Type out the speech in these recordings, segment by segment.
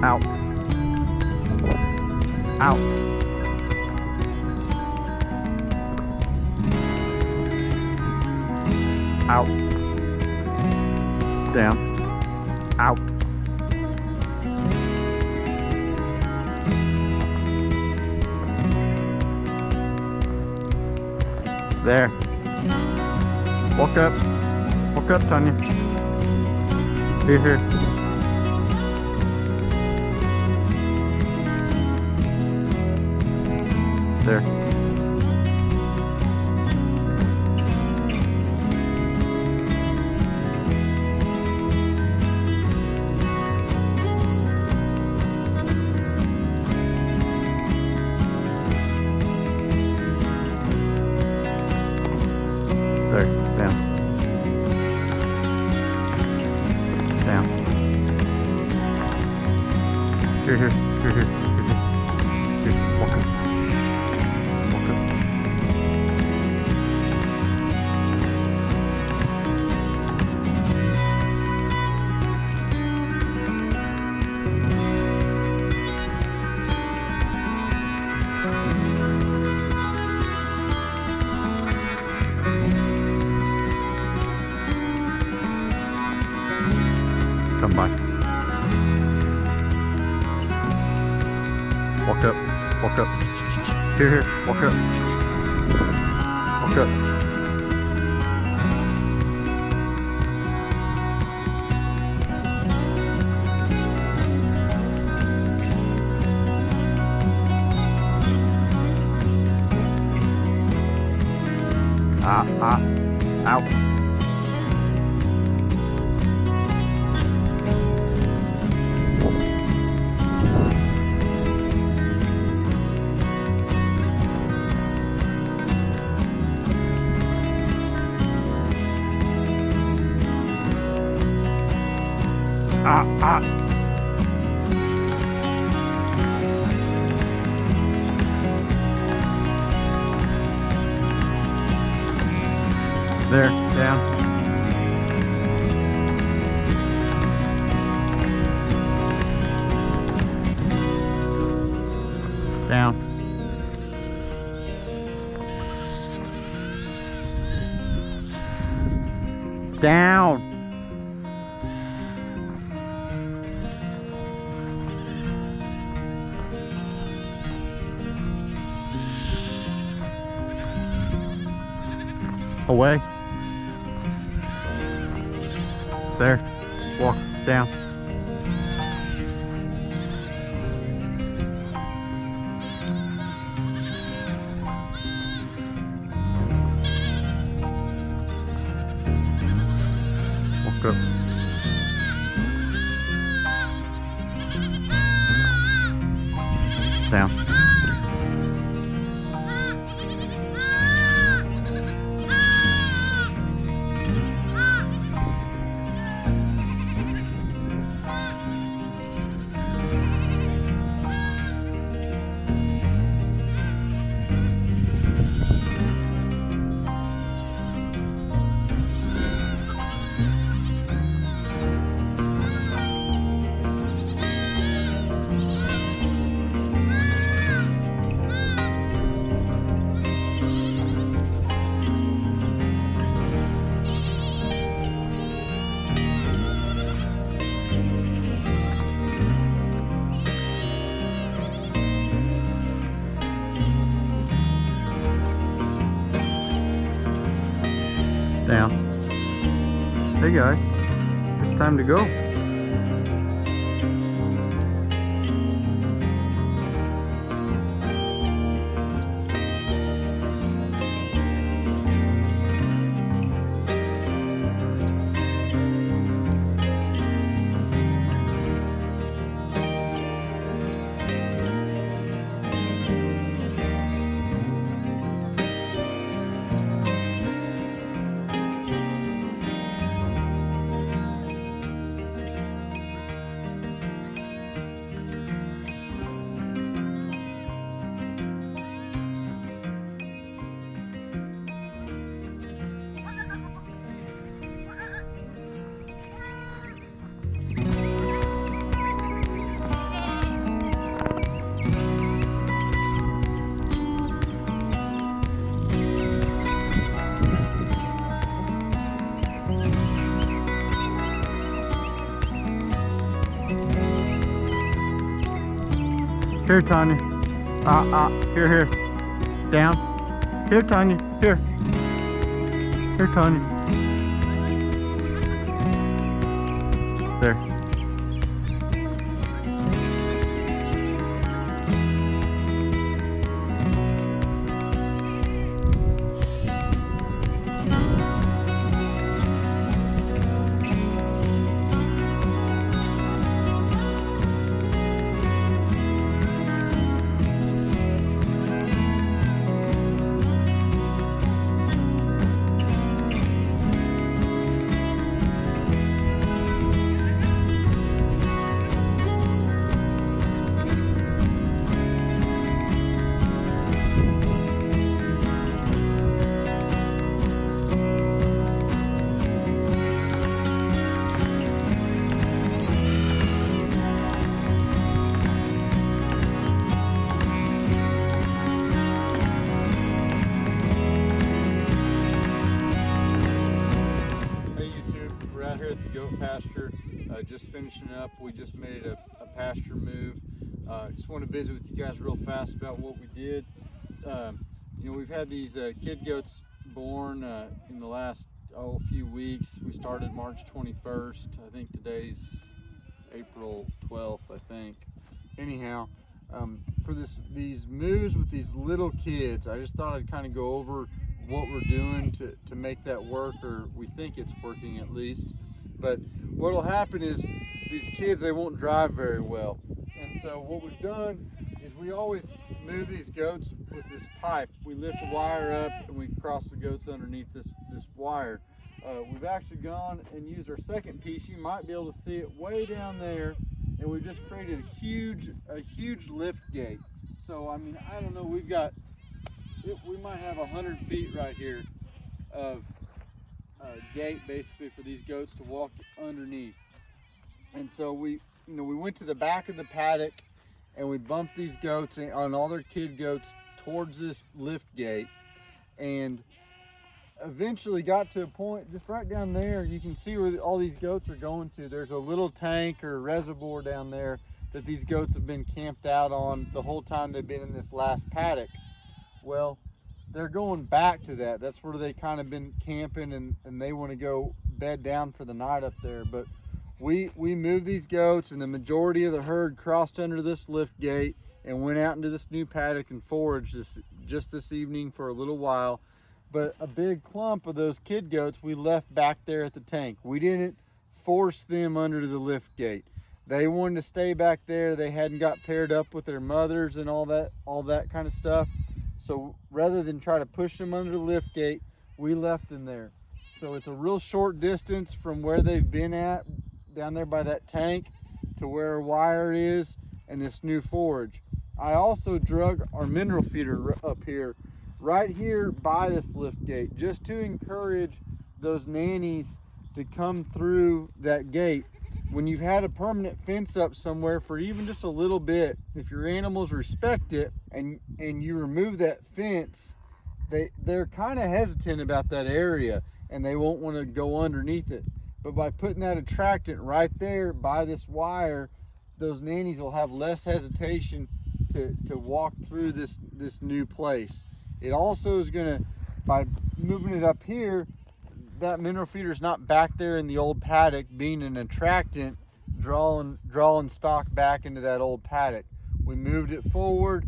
Out. Out. Out. Down. Out. There. Walk up. Walk up, Tanya. Here. There. There. Down. Down. Here. Walk up. Walk up. Come by. Walk up. Walk up. Here. Walk up. Walk up. Out. There, down. Down. Down. Away. There. Walk down. Walk up. Down. Down. Hey guys, it's time to go. Here, Tanya. Here. Down. Here, Tanya. Here. Here, Tanya. There. Here at the goat pasture, just finishing up. We just made a pasture move. Just want to visit with you guys real fast about what we did. You know, we've had these kid goats born in the last few weeks. We started March 21st. I think today's April 12th, I think. Anyhow, for these moves with these little kids, I just thought I'd kind of go over what we're doing to make that work, or we think it's working at least. But what will happen is these kids, they won't drive very well. And so what we've done is we always move these goats with this pipe. We lift the wire up and we cross the goats underneath this wire. We've actually gone and used our second piece. You might be able to see it way down there. And we've just created a huge lift gate. So, I mean, I don't know, we might have 100 feet right here of gate basically for these goats to walk underneath. And so we went to the back of the paddock and we bumped these goats on all their kid goats towards this lift gate, and eventually got to a point just right down there. You can see where all these goats are going to. There's a little tank or reservoir down there that these goats have been camped out on the whole time they've been in this last paddock. Well, they're going back to that. That's where they kind of been camping, and they want to go bed down for the night up there. But we moved these goats, and the majority of the herd crossed under this lift gate and went out into this new paddock and foraged just this evening for a little while. But a big clump of those kid goats we left back there at the tank. We didn't force them under the lift gate. They wanted to stay back there. They hadn't got paired up with their mothers and all that kind of stuff. So rather than try to push them under the lift gate, we left them there. So it's a real short distance from where they've been at, down there by that tank, to where our wire is and this new forage. I also drug our mineral feeder up here, right here by this lift gate, just to encourage those nannies to come through that gate. When you've had a permanent fence up somewhere for even just a little bit, if your animals respect it and you remove that fence, they're kind of hesitant about that area and they won't want to go underneath it. But by putting that attractant right there by this wire, those nannies will have less hesitation to walk through this new place. It also is going to, by moving it up here, that mineral feeder is not back there in the old paddock being an attractant, drawing stock back into that old paddock. We moved it forward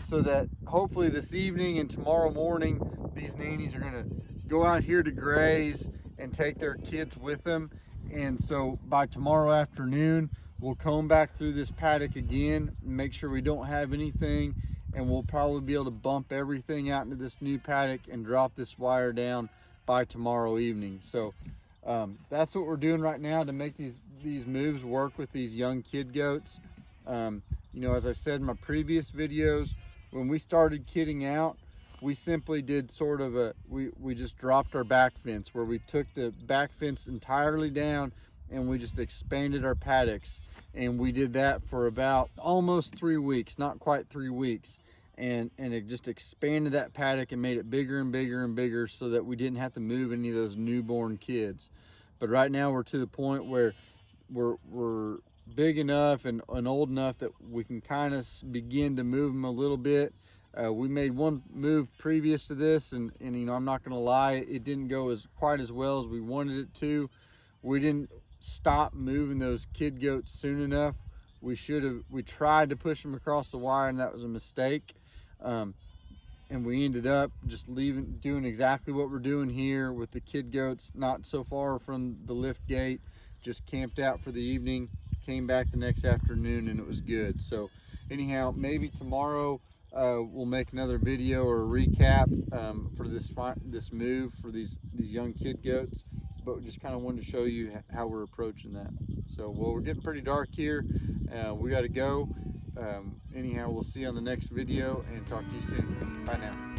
so that hopefully this evening and tomorrow morning, these nannies are going to go out here to graze and take their kids with them. And so by tomorrow afternoon, we'll comb back through this paddock again, make sure we don't have anything, and we'll probably be able to bump everything out into this new paddock and drop this wire down by tomorrow evening. So that's what we're doing right now to make these moves work with these young kid goats. You know, as I've said in my previous videos, when we started kidding out, we simply did sort of we just dropped our back fence, where we took the back fence entirely down and we just expanded our paddocks. And we did that for about almost 3 weeks, not quite 3 weeks. And it just expanded that paddock and made it bigger and bigger and bigger so that we didn't have to move any of those newborn kids. But right now we're to the point where we're big enough and old enough that we can kind of begin to move them a little bit. We made one move previous to this, and you know, I'm not gonna lie, it didn't go as quite as well as we wanted it to. We didn't stop moving those kid goats soon enough. We tried to push them across the wire, and that was a mistake. And we ended up just doing exactly what we're doing here with the kid goats, not so far from the lift gate. Just camped out for the evening, came back the next afternoon, and it was good. So anyhow, maybe tomorrow we'll make another video or a recap for this move for these young kid goats. But we just kind of wanted to show you how we're approaching that. So, well, we're getting pretty dark here. We got to go. Anyhow, we'll see you on the next video and talk to you soon. Bye now.